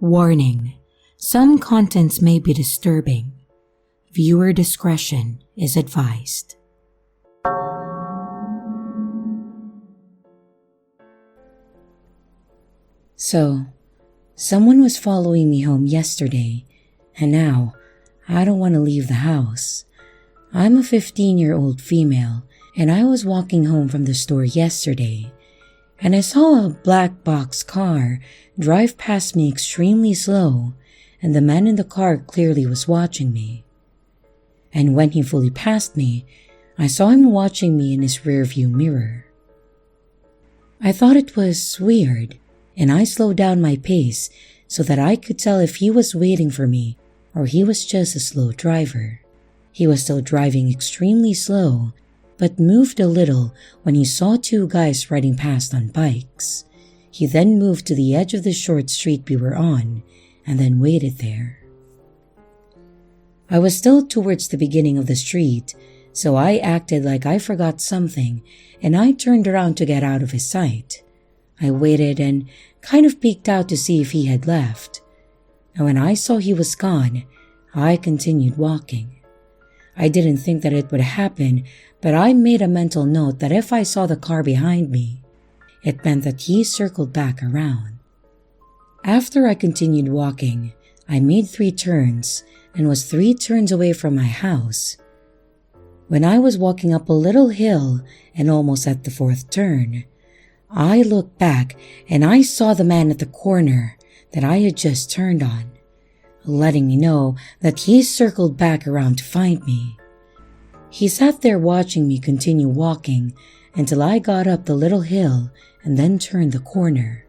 Warning: some contents may be disturbing. Viewer discretion is advised. So, someone was following me home yesterday, and now I don't want to leave the house. I'm a 15-year-old female, and I was walking home from the store yesterday, and I saw a black box car drive past me extremely slow, and the man in the car clearly was watching me. And when he fully passed me, I saw him watching me in his rearview mirror. I thought it was weird, and I slowed down my pace so that I could tell if he was waiting for me or he was just a slow driver. He was still driving extremely slow, but moved a little when he saw two guys riding past on bikes. He then moved to the edge of the short street we were on and then waited there. I was still towards the beginning of the street, so I acted like I forgot something and I turned around to get out of his sight. I waited and kind of peeked out to see if he had left. And when I saw he was gone, I continued walking. I didn't think that it would happen, but I made a mental note that if I saw the car behind me, it meant that he circled back around. After I continued walking, I made 3 turns and was 3 turns away from my house. When I was walking up a little hill and almost at the 4th turn, I looked back and I saw the man at the corner that I had just turned on, letting me know that he circled back around to find me. He sat there watching me continue walking until I got up the little hill and then turned the corner.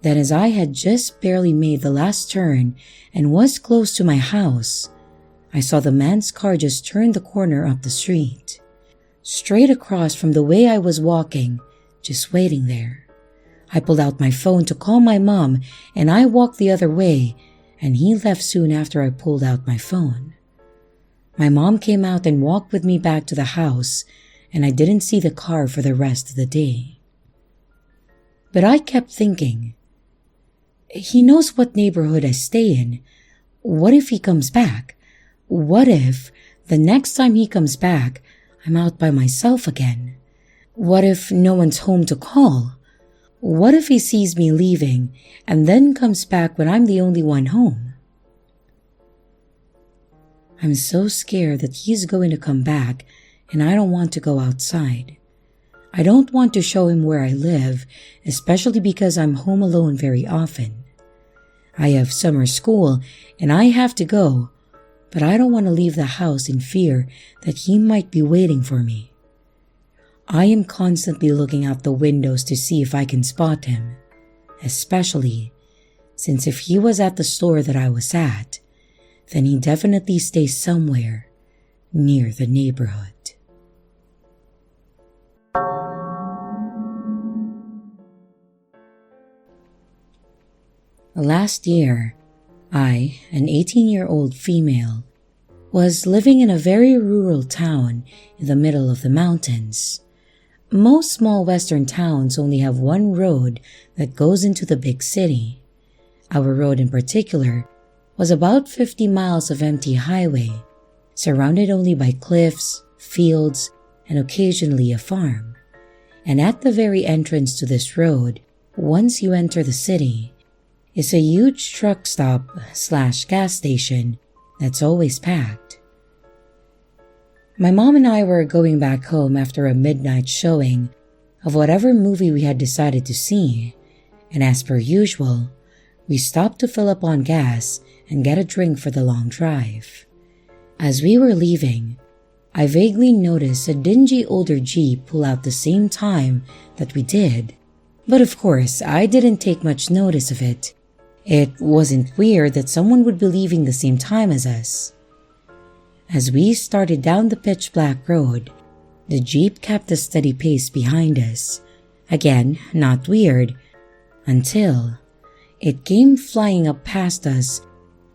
Then as I had just barely made the last turn and was close to my house, I saw the man's car just turn the corner up the street, straight across from the way I was walking, just waiting there. I pulled out my phone to call my mom and I walked the other way, and he left soon after I pulled out my phone. My mom came out and walked with me back to the house, and I didn't see the car for the rest of the day. But I kept thinking, he knows what neighborhood I stay in. What if he comes back? What if the next time he comes back, I'm out by myself again? What if no one's home to call? What if he sees me leaving and then comes back when I'm the only one home? I'm so scared that he's going to come back and I don't want to go outside. I don't want to show him where I live, especially because I'm home alone very often. I have summer school and I have to go, but I don't want to leave the house in fear that he might be waiting for me. I am constantly looking out the windows to see if I can spot him, especially since if he was at the store that I was at, then he definitely stays somewhere near the neighborhood. Last year, I, an 18-year-old female, was living in a very rural town in the middle of the mountains. Most small western towns only have one road that goes into the big city. Our road in particular was about 50 miles of empty highway, surrounded only by cliffs, fields, and occasionally a farm. And at the very entrance to this road, once you enter the city, is a huge truck stop/gas station that's always packed. My mom and I were going back home after a midnight showing of whatever movie we had decided to see, and as per usual, we stopped to fill up on gas and get a drink for the long drive. As we were leaving, I vaguely noticed a dingy older Jeep pull out the same time that we did, but of course I didn't take much notice of it. It wasn't weird that someone would be leaving the same time as us. As we started down the pitch-black road, the Jeep kept a steady pace behind us. Again, not weird, until it came flying up past us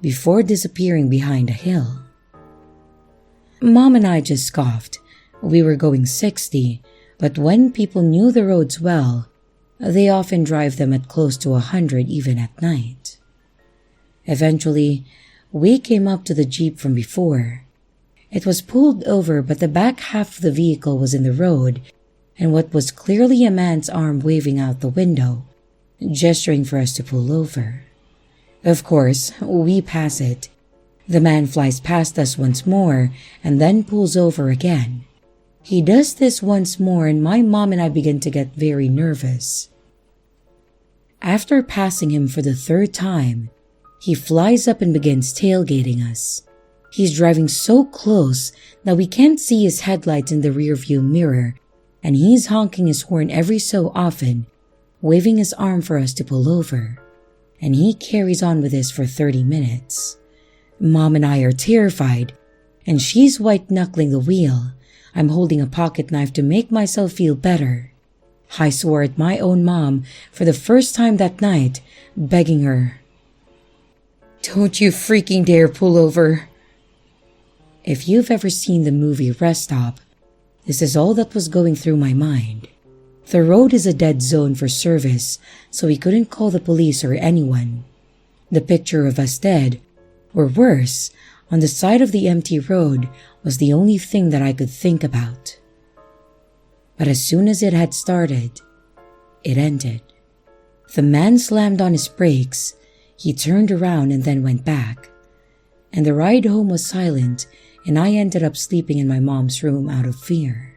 before disappearing behind a hill. Mom and I just scoffed. We were going 60, but when people knew the roads well, they often drive them at close to 100 even at night. Eventually, we came up to the Jeep from before. It was pulled over, but the back half of the vehicle was in the road, and what was clearly a man's arm waving out the window, gesturing for us to pull over. Of course, we pass it. The man flies past us once more and then pulls over again. He does this once more and my mom and I begin to get very nervous. After passing him for the third time, he flies up and begins tailgating us. He's driving so close that we can't see his headlights in the rearview mirror, and he's honking his horn every so often, waving his arm for us to pull over. And he carries on with this for 30 minutes. Mom and I are terrified, and she's white-knuckling the wheel. I'm holding a pocket knife to make myself feel better. I swore at my own mom for the first time that night, begging her, "Don't you freaking dare pull over." If you've ever seen the movie Rest Stop, this is all that was going through my mind. The road is a dead zone for service, so we couldn't call the police or anyone. The picture of us dead, or worse, on the side of the empty road, was the only thing that I could think about. But as soon as it had started, it ended. The man slammed on his brakes, he turned around and then went back. And the ride home was silent, and I ended up sleeping in my mom's room out of fear.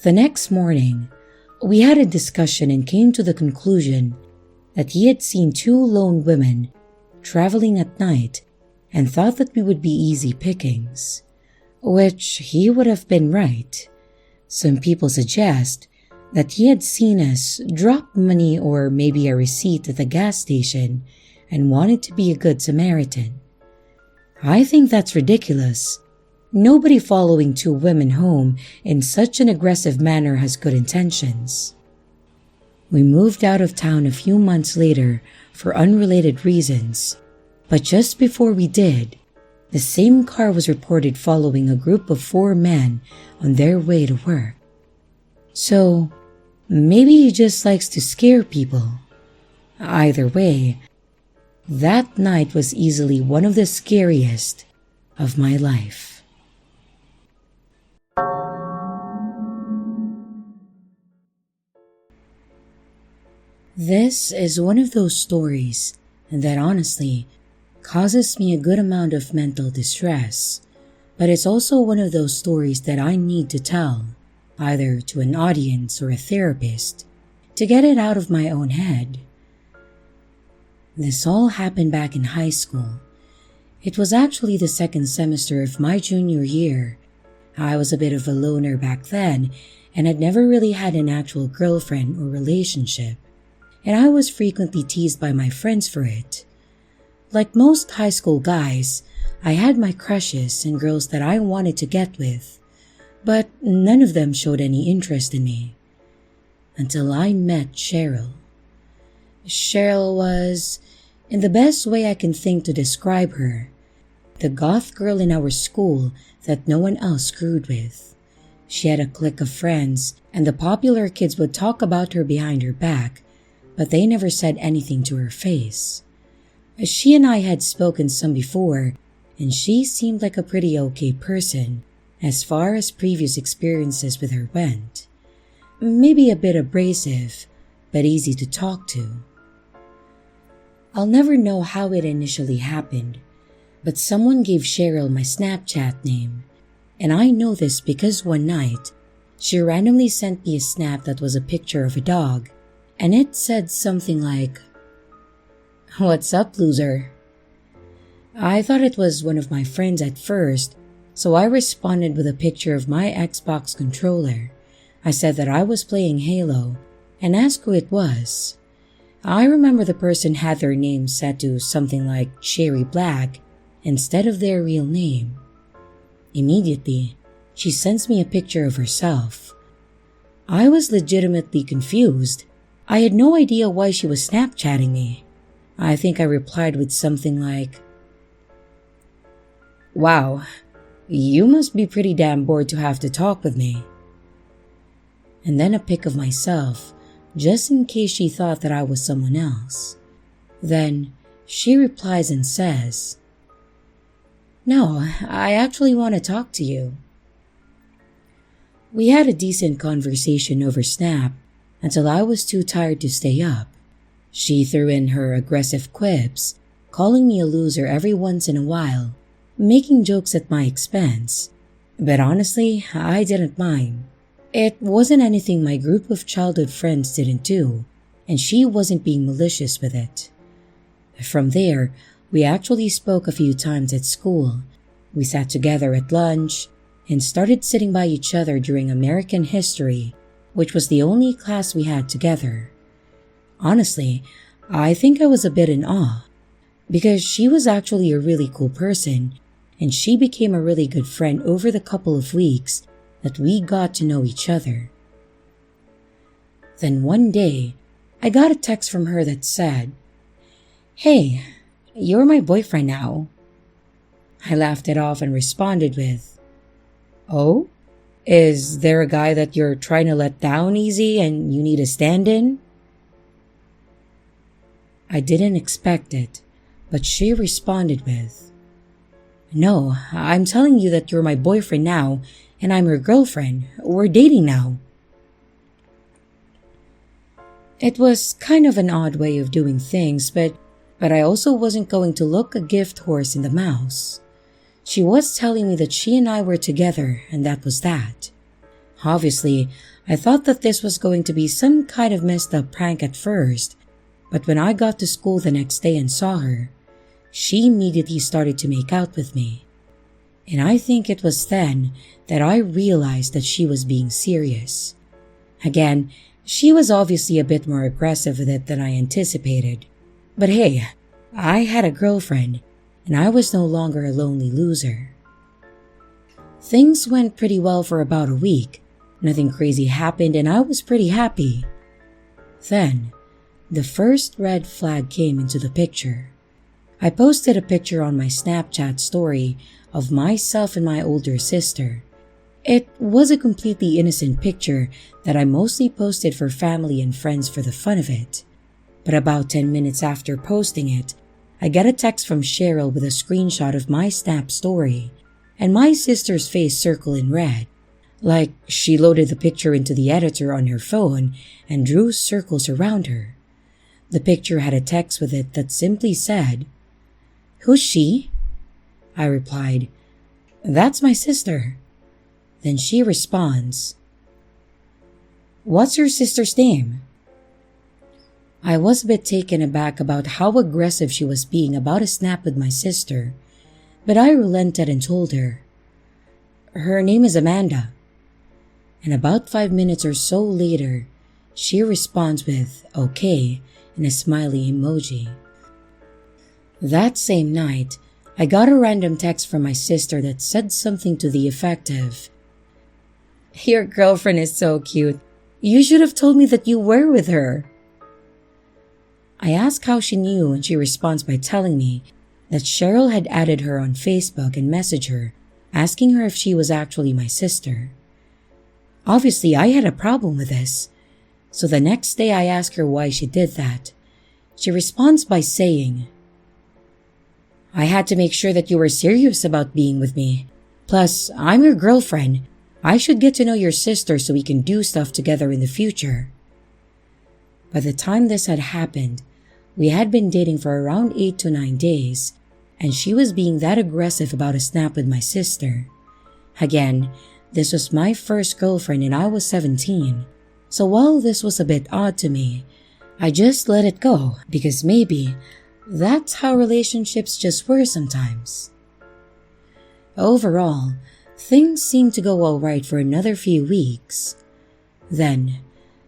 The next morning, we had a discussion and came to the conclusion that he had seen two lone women traveling at night and thought that we would be easy pickings, which he would have been right. Some people suggest that he had seen us drop money or maybe a receipt at the gas station and wanted to be a good Samaritan. I think that's ridiculous. Nobody following two women home in such an aggressive manner has good intentions. We moved out of town a few months later for unrelated reasons, but just before we did, the same car was reported following a group of 4 men on their way to work. So, maybe he just likes to scare people. Either way, that night was easily one of the scariest of my life. This is one of those stories that honestly causes me a good amount of mental distress, but it's also one of those stories that I need to tell, either to an audience or a therapist, to get it out of my own head. This all happened back in high school. It was actually the second semester of my junior year. I was a bit of a loner back then and had never really had an actual girlfriend or relationship, and I was frequently teased by my friends for it. Like most high school guys, I had my crushes and girls that I wanted to get with, but none of them showed any interest in me. Until I met Cheryl. Cheryl was, in the best way I can think to describe her, the goth girl in our school that no one else screwed with. She had a clique of friends, and the popular kids would talk about her behind her back, but they never said anything to her face. She and I had spoken some before, and she seemed like a pretty okay person as far as previous experiences with her went. Maybe a bit abrasive, but easy to talk to. I'll never know how it initially happened, but someone gave Cheryl my Snapchat name, and I know this because one night, she randomly sent me a snap that was a picture of a dog, and it said something like, "What's up, loser?" I thought it was one of my friends at first, so I responded with a picture of my Xbox controller. I said that I was playing Halo, and asked who it was. I remember the person had their name set to something like Cherry Black instead of their real name. Immediately, she sends me a picture of herself. I was legitimately confused. I had no idea why she was Snapchatting me. I think I replied with something like, "Wow, you must be pretty damn bored to have to talk with me." And then a pic of myself, just in case she thought that I was someone else. Then, She replies and says, "No, I actually want to talk to you." We had a decent conversation over Snap until I was too tired to stay up. She threw in her aggressive quips, calling me a loser every once in a while, making jokes at my expense. But honestly, I didn't mind. It wasn't anything my group of childhood friends didn't do, and she wasn't being malicious with it. From there, we actually spoke a few times at school. We sat together at lunch and started sitting by each other during American history, which was the only class we had together. Honestly, I think I was a bit in awe, because she was actually a really cool person, and she became a really good friend over the couple of weeks that we got to know each other. Then one day, I got a text from her that said, "Hey, you're my boyfriend now." I laughed it off and responded with, "Oh? Is there a guy that you're trying to let down easy and you need a stand-in?" I didn't expect it, but she responded with, "No, I'm telling you that you're my boyfriend now and I'm your girlfriend. We're dating now." It was kind of an odd way of doing things, but I also wasn't going to look a gift horse in the mouth. She was telling me that she and I were together, and that was that. Obviously, I thought that this was going to be some kind of messed up prank at first, but when I got to school the next day and saw her, she immediately started to make out with me. And I think it was then that I realized that she was being serious. Again, she was obviously a bit more aggressive with it than I anticipated. But hey, I had a girlfriend, and I was no longer a lonely loser. Things went pretty well for about a week. Nothing crazy happened and I was pretty happy. Then, the first red flag came into the picture. I posted a picture on my Snapchat story of myself and my older sister. It was a completely innocent picture that I mostly posted for family and friends for the fun of it. But about 10 minutes after posting it, I get a text from Cheryl with a screenshot of my Snap story and my sister's face circled in red. Like she loaded the picture into the editor on her phone and drew circles around her. The picture had a text with it that simply said, "Who's she?" I replied, "That's my sister." Then she responds, "What's your sister's name?" I was a bit taken aback about how aggressive she was being about a snap with my sister, but I relented and told her, "Her name is Amanda." And about 5 minutes or so later, she responds with "okay" and a smiley emoji. That same night, I got a random text from my sister that said something to the effect of, "Your girlfriend is so cute. You should have told me that you were with her." I asked how she knew and she responds by telling me that Cheryl had added her on Facebook and messaged her, asking her if she was actually my sister. Obviously, I had a problem with this, so the next day I asked her why she did that. She responds by saying, "I had to make sure that you were serious about being with me. Plus, I'm your girlfriend. I should get to know your sister so we can do stuff together in the future." By the time this had happened, we had been dating for around 8 to 9 days, and she was being that aggressive about a snap with my sister. Again, this was my first girlfriend and I was 17, so while this was a bit odd to me, I just let it go because maybe that's how relationships just were sometimes. Overall, things seemed to go alright for another few weeks. Then,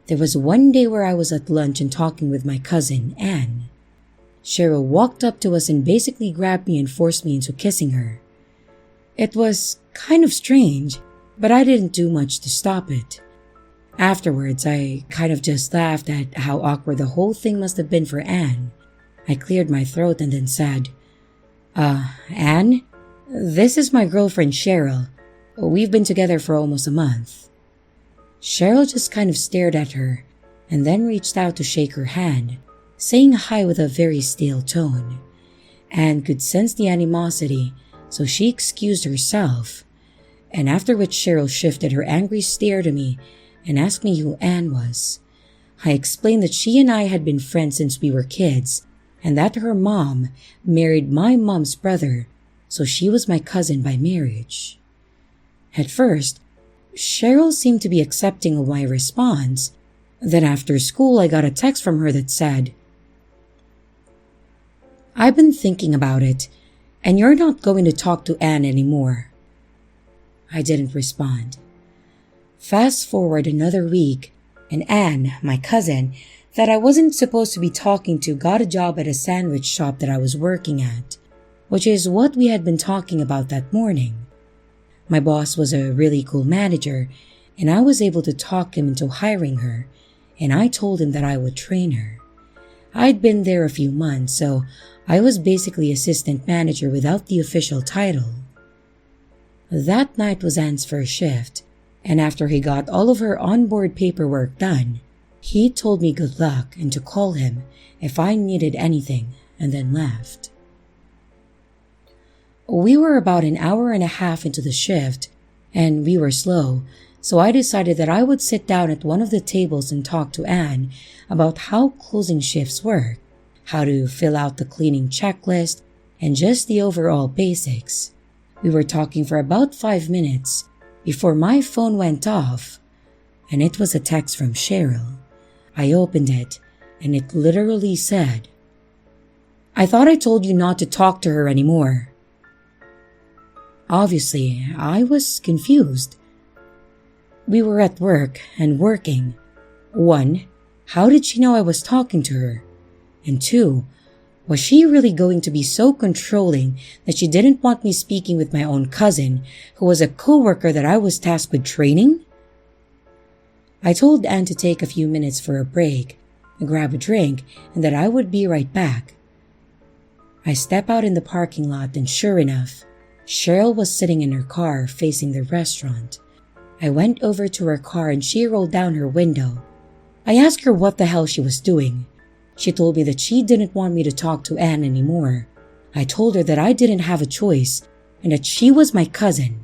there was one day where I was at lunch and talking with my cousin, Anne. Cheryl walked up to us and basically grabbed me and forced me into kissing her. It was kind of strange, but I didn't do much to stop it. Afterwards, I kind of just laughed at how awkward the whole thing must have been for Anne. I cleared my throat and then said, Anne, this is my girlfriend Cheryl. We've been together for almost a month." Cheryl just kind of stared at her and then reached out to shake her hand, saying hi with a very stale tone. Anne could sense the animosity, so she excused herself, and after which Cheryl shifted her angry stare to me and asked me who Anne was. I explained that she and I had been friends since we were kids, and that her mom married my mom's brother, so she was my cousin by marriage. At first, Cheryl seemed to be accepting of my response. Then after school, I got a text from her that said, "I've been thinking about it, and you're not going to talk to Anne anymore." I didn't respond. Fast forward another week, and Anne, my cousin, that I wasn't supposed to be talking to, got a job at a sandwich shop that I was working at, which is what we had been talking about that morning. My boss was a really cool manager, and I was able to talk him into hiring her, and I told him that I would train her. I'd been there a few months, so I was basically assistant manager without the official title. That night was Anne's first shift, and after he got all of her onboard paperwork done, he told me good luck and to call him if I needed anything, and then left. We were about an hour and a half into the shift, and we were slow, so I decided that I would sit down at one of the tables and talk to Anne about how closing shifts work, how to fill out the cleaning checklist, and just the overall basics. We were talking for about 5 minutes before my phone went off, and it was a text from Cheryl. I opened it, and it literally said, "I thought I told you not to talk to her anymore." Obviously, I was confused. We were at work and working. 1, how did she know I was talking to her? And 2, was she really going to be so controlling that she didn't want me speaking with my own cousin, who was a coworker that I was tasked with training? I told Anne to take a few minutes for a break, grab a drink, and that I would be right back. I step out in the parking lot, and sure enough, Cheryl was sitting in her car facing the restaurant. I went over to her car and she rolled down her window. I asked her what the hell she was doing. She told me that she didn't want me to talk to Anne anymore. I told her that I didn't have a choice and that she was my cousin.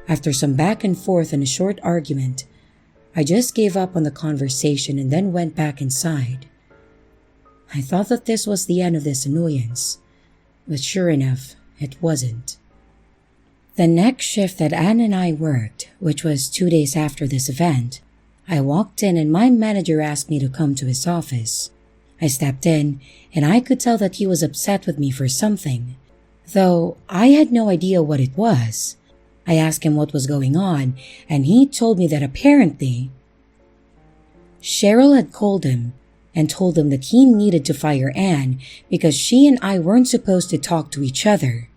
After some back and forth and a short argument, I just gave up on the conversation and then went back inside. I thought that this was the end of this annoyance, but sure enough, it wasn't. The next shift that Anne and I worked, which was 2 days after this event, I walked in and my manager asked me to come to his office. I stepped in and I could tell that he was upset with me for something, though I had no idea what it was. I asked him what was going on, and he told me that apparently Cheryl had called him and told him that he needed to fire Anne because she and I weren't supposed to talk to each other.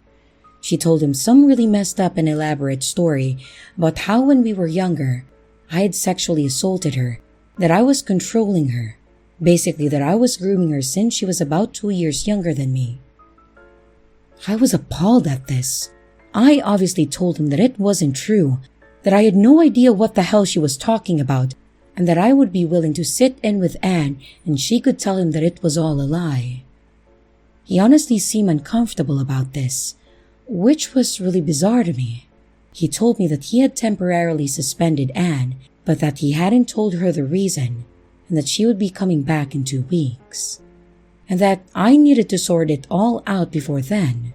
She told him some really messed up and elaborate story about how when we were younger, I had sexually assaulted her, that I was controlling her, basically that I was grooming her since she was about 2 years younger than me. I was appalled at this. I obviously told him that it wasn't true, that I had no idea what the hell she was talking about, and that I would be willing to sit in with Anne and she could tell him that it was all a lie. He honestly seemed uncomfortable about this, which was really bizarre to me. He told me that he had temporarily suspended Anne, but that he hadn't told her the reason, and that she would be coming back in 2 weeks, and that I needed to sort it all out before then.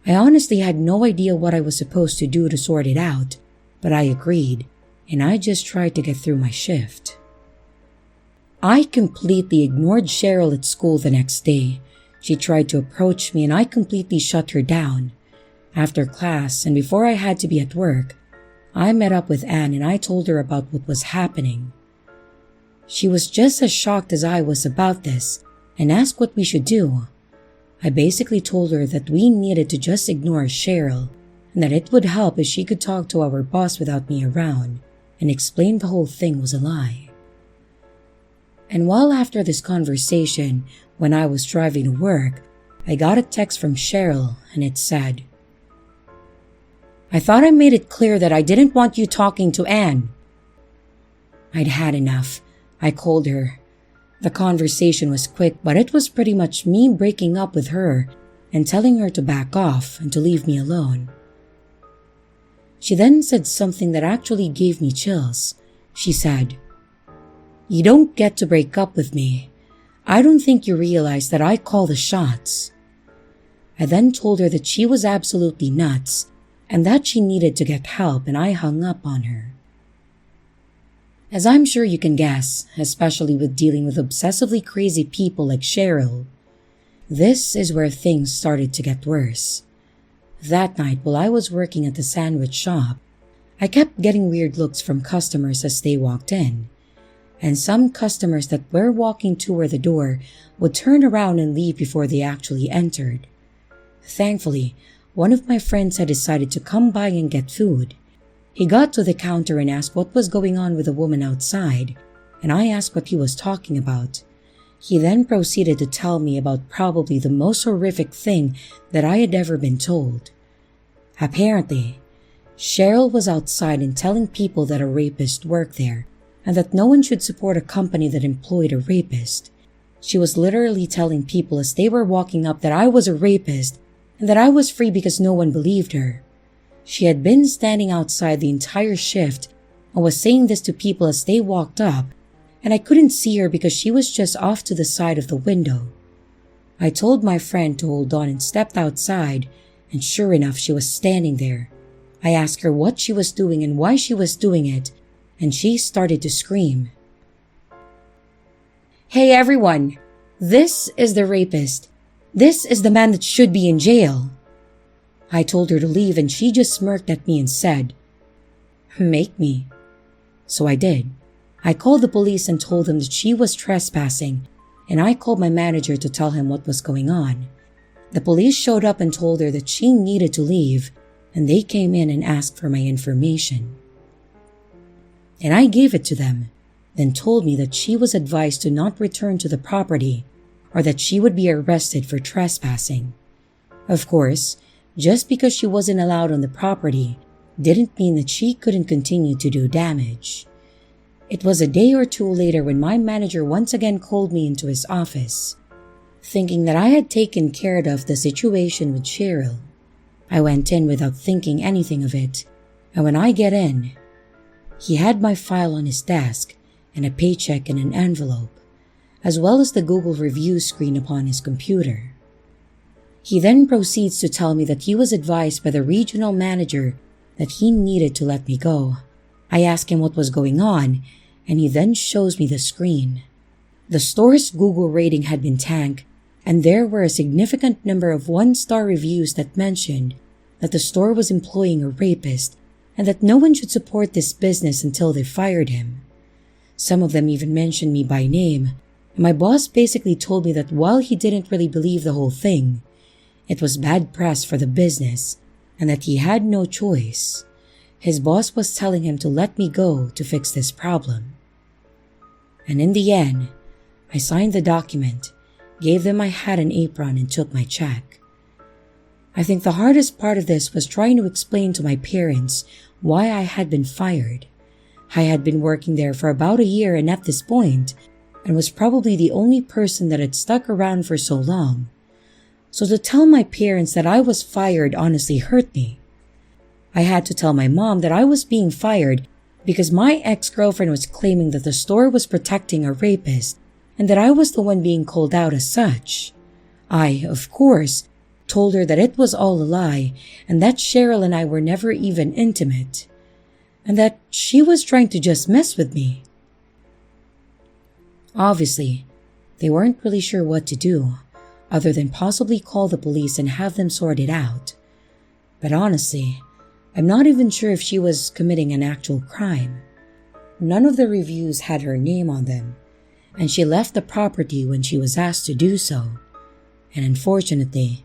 I honestly had no idea what I was supposed to do to sort it out, but I agreed, and I just tried to get through my shift. I completely ignored Cheryl at school the next day. She tried to approach me and I completely shut her down. After class and before I had to be at work, I met up with Anne and I told her about what was happening. She was just as shocked as I was about this and asked what we should do. I basically told her that we needed to just ignore Cheryl and that it would help if she could talk to our boss without me around and explain the whole thing was a lie. And while after this conversation, when I was driving to work, I got a text from Cheryl and it said, "I thought I made it clear that I didn't want you talking to Anne." I'd had enough. I called her. The conversation was quick, but it was pretty much me breaking up with her and telling her to back off and to leave me alone. She then said something that actually gave me chills. She said, "You don't get to break up with me. I don't think you realize that I call the shots." I then told her that she was absolutely nuts and that she needed to get help, and I hung up on her. As I'm sure you can guess, especially with dealing with obsessively crazy people like Cheryl, this is where things started to get worse. That night, while I was working at the sandwich shop, I kept getting weird looks from customers as they walked in, and some customers that were walking toward the door would turn around and leave before they actually entered. Thankfully, one of my friends had decided to come by and get food. He got to the counter and asked what was going on with the woman outside, and I asked what he was talking about. He then proceeded to tell me about probably the most horrific thing that I had ever been told. Apparently, Cheryl was outside and telling people that a rapist worked there, and that no one should support a company that employed a rapist. She was literally telling people as they were walking up that I was a rapist and that I was free because no one believed her. She had been standing outside the entire shift and was saying this to people as they walked up, and I couldn't see her because she was just off to the side of the window. I told my friend to hold on and stepped outside, and sure enough, she was standing there. I asked her what she was doing and why she was doing it, and she started to scream. "Hey everyone, this is the rapist. This is the man that should be in jail." I told her to leave and she just smirked at me and said, "Make me." So I did. I called the police and told them that she was trespassing, and I called my manager to tell him what was going on. The police showed up and told her that she needed to leave, and they came in and asked for my information. And I gave it to them, then told me that she was advised to not return to the property or that she would be arrested for trespassing. Of course, just because she wasn't allowed on the property didn't mean that she couldn't continue to do damage. It was a day or two later when my manager once again called me into his office, thinking that I had taken care of the situation with Cheryl. I went in without thinking anything of it, and when I get in, he had my file on his desk and a paycheck in an envelope, as well as the Google review screen upon his computer. He then proceeds to tell me that he was advised by the regional manager that he needed to let me go. I ask him what was going on, and he then shows me the screen. The store's Google rating had been tanked, and there were a significant number of one-star reviews that mentioned that the store was employing a rapist and that no one should support this business until they fired him. Some of them even mentioned me by name, and my boss basically told me that while he didn't really believe the whole thing, it was bad press for the business and that he had no choice. His boss was telling him to let me go to fix this problem. And in the end, I signed the document, gave them my hat and apron, and took my check. I think the hardest part of this was trying to explain to my parents why I had been fired. I had been working there for about a year and at this point, and was probably the only person that had stuck around for so long. So to tell my parents that I was fired honestly hurt me. I had to tell my mom that I was being fired because my ex-girlfriend was claiming that the store was protecting a rapist and that I was the one being called out as such. I, of course, told her that it was all a lie and that Cheryl and I were never even intimate, and that she was trying to just mess with me. Obviously, they weren't really sure what to do, other than possibly call the police and have them sort it out. But honestly, I'm not even sure if she was committing an actual crime. None of the reviews had her name on them, and she left the property when she was asked to do so. And unfortunately,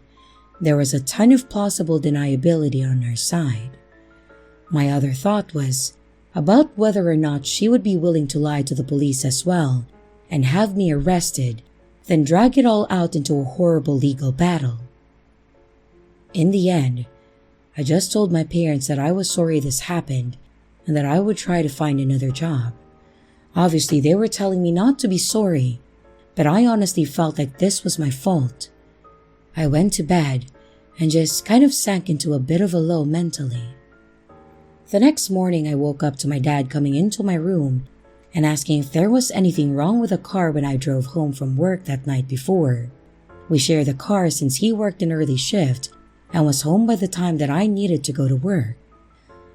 there was a ton of plausible deniability on her side. My other thought was about whether or not she would be willing to lie to the police as well and have me arrested, then drag it all out into a horrible legal battle. In the end, I just told my parents that I was sorry this happened and that I would try to find another job. Obviously, they were telling me not to be sorry, but I honestly felt like this was my fault. I went to bed and just kind of sank into a bit of a low mentally. The next morning, I woke up to my dad coming into my room and asking if there was anything wrong with the car when I drove home from work that night before. We shared the car since he worked an early shift and was home by the time that I needed to go to work.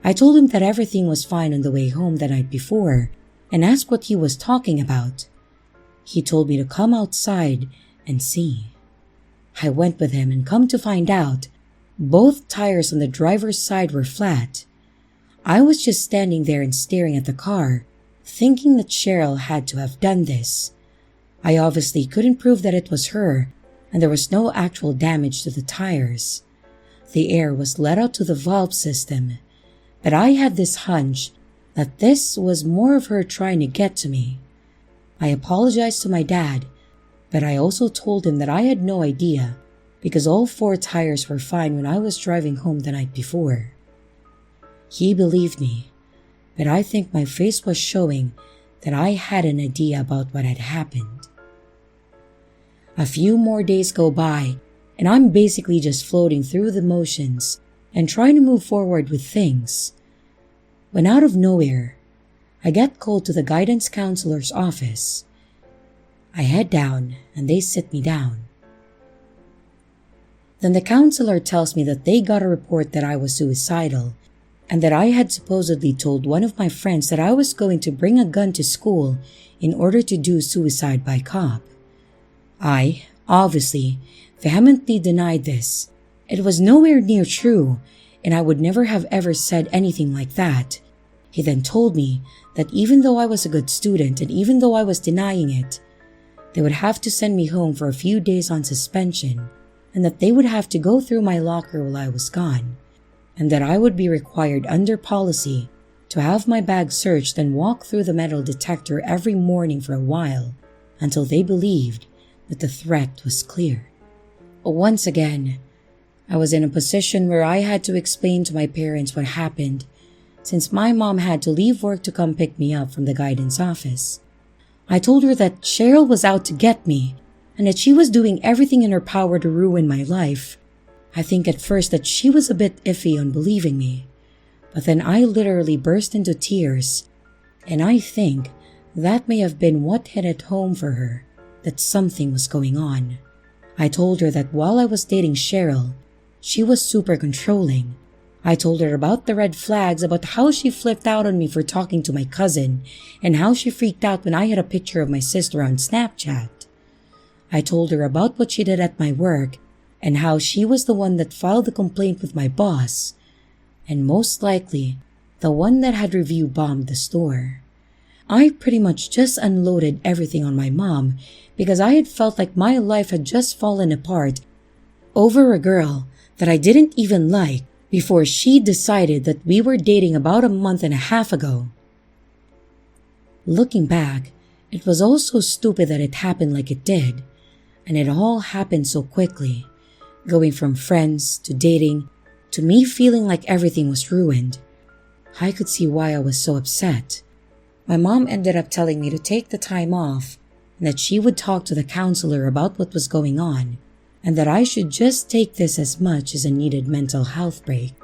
I told him that everything was fine on the way home the night before and asked what he was talking about. He told me to come outside and see. I went with him and come to find out, both tires on the driver's side were flat. I was just standing there and staring at the car, thinking that Cheryl had to have done this. I obviously couldn't prove that it was her, and there was no actual damage to the tires. The air was let out to the valve system, but I had this hunch that this was more of her trying to get to me. I apologized to my dad, but I also told him that I had no idea because all 4 tires were fine when I was driving home the night before. He believed me, but I think my face was showing that I had an idea about what had happened. A few more days go by, and I'm basically just floating through the motions and trying to move forward with things. When out of nowhere, I get called to the guidance counselor's office. I head down and they sit me down. Then the counselor tells me that they got a report that I was suicidal and that I had supposedly told one of my friends that I was going to bring a gun to school in order to do suicide by cop. I, obviously, vehemently denied this. It was nowhere near true, and I would never have ever said anything like that. He then told me that even though I was a good student and even though I was denying it, they would have to send me home for a few days on suspension, and that they would have to go through my locker while I was gone, and that I would be required under policy to have my bag searched and walk through the metal detector every morning for a while until they believed that the threat was clear. Once again, I was in a position where I had to explain to my parents what happened since my mom had to leave work to come pick me up from the guidance office. I told her that Cheryl was out to get me and that she was doing everything in her power to ruin my life. I think at first that she was a bit iffy on believing me, but then I literally burst into tears, and I think that may have been what hit at home for her, that something was going on. I told her that while I was dating Cheryl, she was super controlling. I told her about the red flags, about how she flipped out on me for talking to my cousin, and how she freaked out when I had a picture of my sister on Snapchat. I told her about what she did at my work, and how she was the one that filed the complaint with my boss, and most likely, the one that had review bombed the store. I pretty much just unloaded everything on my mom because I had felt like my life had just fallen apart over a girl that I didn't even like before she decided that we were dating about a month and a half ago. Looking back, it was all so stupid that it happened like it did, and it all happened so quickly, going from friends to dating to me feeling like everything was ruined. I could see why I was so upset. My mom ended up telling me to take the time off and that she would talk to the counselor about what was going on and that I should just take this as much as a needed mental health break.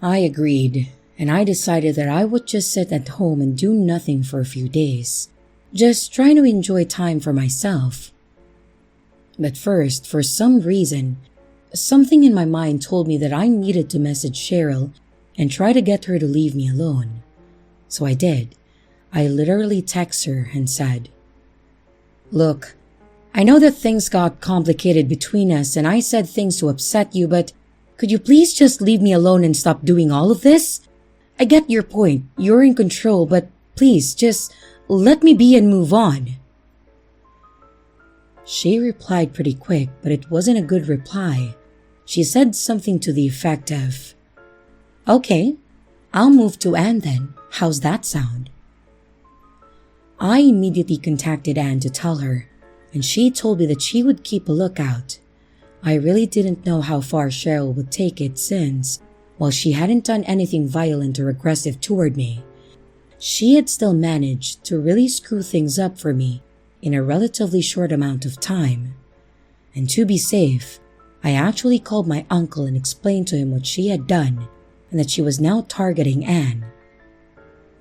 I agreed, and I decided that I would just sit at home and do nothing for a few days, just trying to enjoy time for myself. But first, for some reason, something in my mind told me that I needed to message Cheryl and try to get her to leave me alone. So I did. I literally texted her and said, "Look, I know that things got complicated between us and I said things to upset you, but could you please just leave me alone and stop doing all of this? I get your point, you're in control, but please just let me be and move on." She replied pretty quick, but it wasn't a good reply. She said something to the effect of, "Okay, I'll move to Anne then. How's that sound?" I immediately contacted Anne to tell her, and she told me that she would keep a lookout. I really didn't know how far Cheryl would take it since, while she hadn't done anything violent or aggressive toward me, she had still managed to really screw things up for me in a relatively short amount of time. And to be safe, I actually called my uncle and explained to him what she had done and that she was now targeting Anne.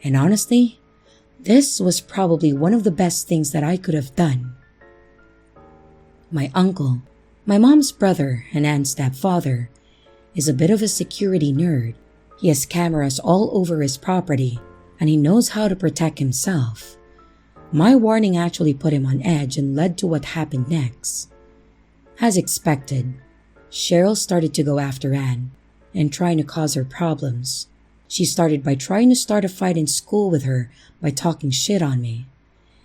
And honestly, this was probably one of the best things that I could have done. My uncle, my mom's brother and Anne's stepfather, is a bit of a security nerd. He has cameras all over his property and he knows how to protect himself. My warning actually put him on edge and led to what happened next. As expected, Cheryl started to go after Anne and trying to cause her problems. She started by trying to start a fight in school with her by talking shit on me.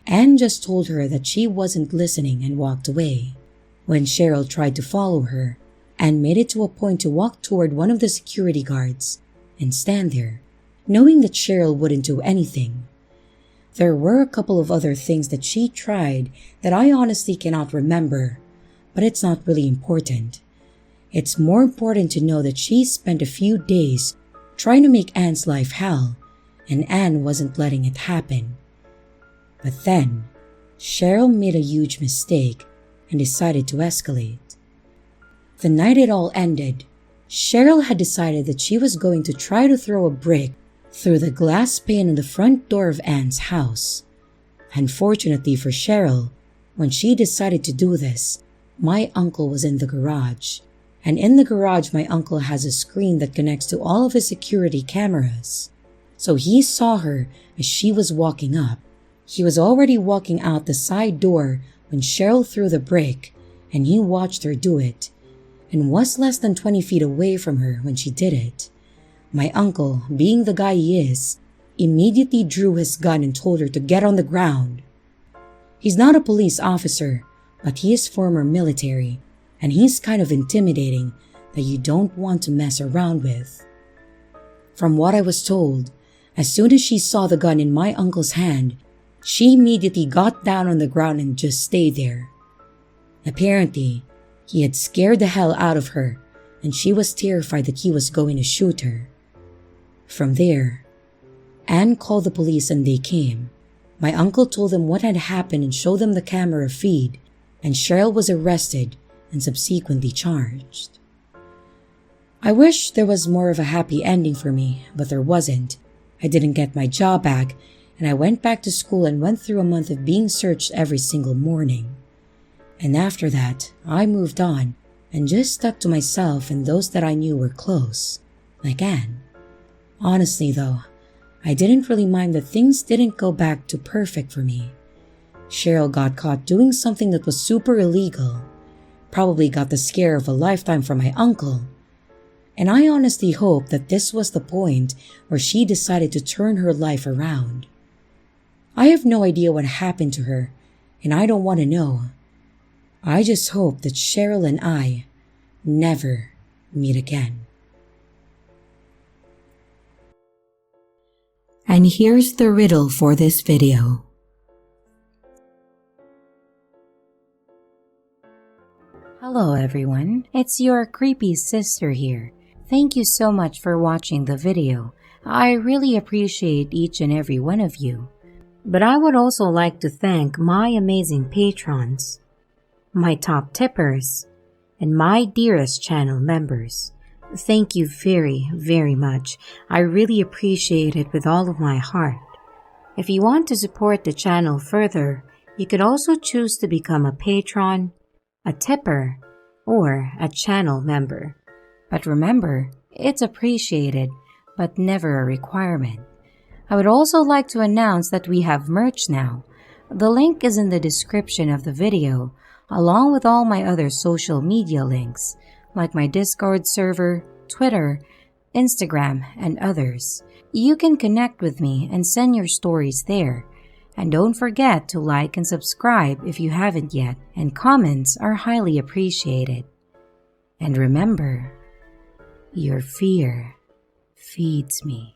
Anne just told her that she wasn't listening and walked away. When Cheryl tried to follow her, Anne made it to a point to walk toward one of the security guards and stand there, knowing that Cheryl wouldn't do anything. There were a couple of other things that she tried that I honestly cannot remember, but it's not really important. It's more important to know that she spent a few days trying to make Anne's life hell, and Anne wasn't letting it happen. But then, Cheryl made a huge mistake and decided to escalate. The night it all ended, Cheryl had decided that she was going to try to throw a brick through the glass pane in the front door of Anne's house. Unfortunately for Cheryl, when she decided to do this, my uncle was in the garage. And in the garage, my uncle has a screen that connects to all of his security cameras. So he saw her as she was walking up. He was already walking out the side door when Cheryl threw the brick, and he watched her do it, and was less than 20 feet away from her when she did it. My uncle, being the guy he is, immediately drew his gun and told her to get on the ground. He's not a police officer, but he is former military, and he's kind of intimidating that you don't want to mess around with. From what I was told, as soon as she saw the gun in my uncle's hand, she immediately got down on the ground and just stayed there. Apparently, he had scared the hell out of her, and she was terrified that he was going to shoot her. From there, Anne called the police and they came. My uncle told them what had happened and showed them the camera feed, and Cheryl was arrested and subsequently charged. I wish there was more of a happy ending for me, but there wasn't. I didn't get my job back, and I went back to school and went through a month of being searched every single morning. And after that, I moved on and just stuck to myself and those that I knew were close, like Anne. Honestly though, I didn't really mind that things didn't go back to perfect for me. Cheryl got caught doing something that was super illegal, probably got the scare of a lifetime from my uncle, and I honestly hope that this was the point where she decided to turn her life around. I have no idea what happened to her, and I don't want to know. I just hope that Cheryl and I never meet again. And here's the riddle for this video. Hello everyone, it's your creepy sister here. Thank you so much for watching the video. I really appreciate each and every one of you. But I would also like to thank my amazing patrons, my top tippers, and my dearest channel members. Thank you very, very much. I really appreciate it with all of my heart. If you want to support the channel further, you could also choose to become a patron, a tipper, or a channel member. But remember, it's appreciated, but never a requirement. I would also like to announce that we have merch now. The link is in the description of the video, along with all my other social media links, like my Discord server, Twitter, Instagram, and others. You can connect with me and send your stories there. And don't forget to like and subscribe if you haven't yet, and comments are highly appreciated. And remember, your fear feeds me.